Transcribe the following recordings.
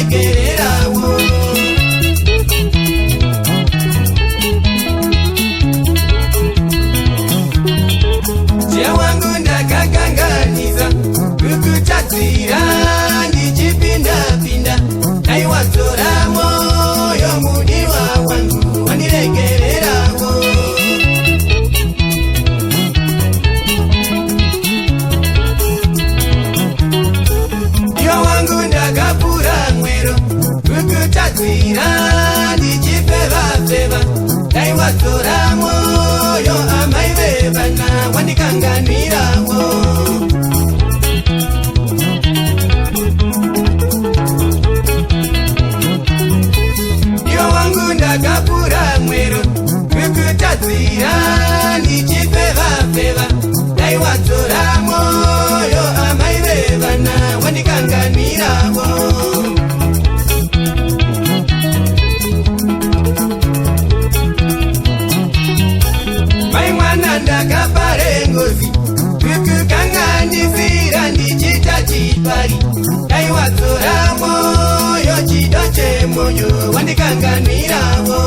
wandiregererawo. Tia wangu ndakakanganiza kukuchatsira ndichipinda-pinda naiwatora moyo mudiwa wangu wandiregererawo. Iyo wangu ndakapura mwero kukuchatsira ndichipfeva-pfeva naiwatora moyo amai vevana wandikanganirawo. Iyo wangu ndakapura mwero kukutadzira ndichipfeva-pfeva naiwatora moyo amai vevana wandikanganirawo. Mai mwana ndakapare ngozi kukukanganisira ndichita chipari naiwatora moyo chido chemoyo wandikanganirawo.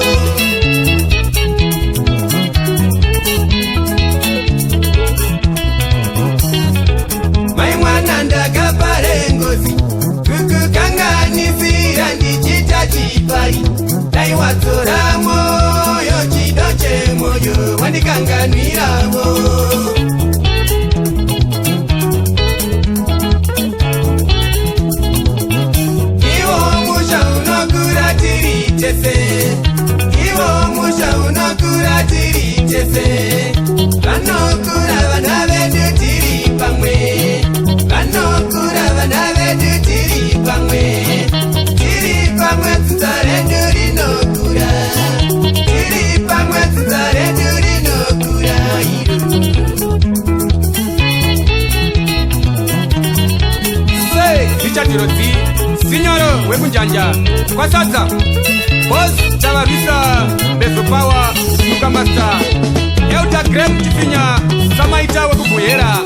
Mai mwana ndakapare ngozi kukukanganisira ndichita chipari naiwatora moyo chido chemoyo wandikanganirawo. Iwo musha unokuratiri tese, iwo musha unokuratiri tese, vanokura vana vedu tiri pamwe, vanokura vana vedu tiri pamwe, tiri pamwe tsuta redu rinokura, tiri pamwe tsuta redu rinokura Richard Rodzi, Signoro Wekunjanja, Kwasadza, Boss Chavavisa, Beso Power, Suka Master, Euta Grem Tifinya, Samaita Wekubuyera.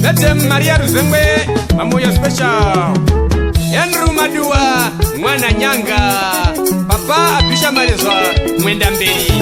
Bete Maria Ruzengwe Mamoyo Special Andrew Madua Mwana Nyanga Papa Apisha Malezwa Mwenda Mbeli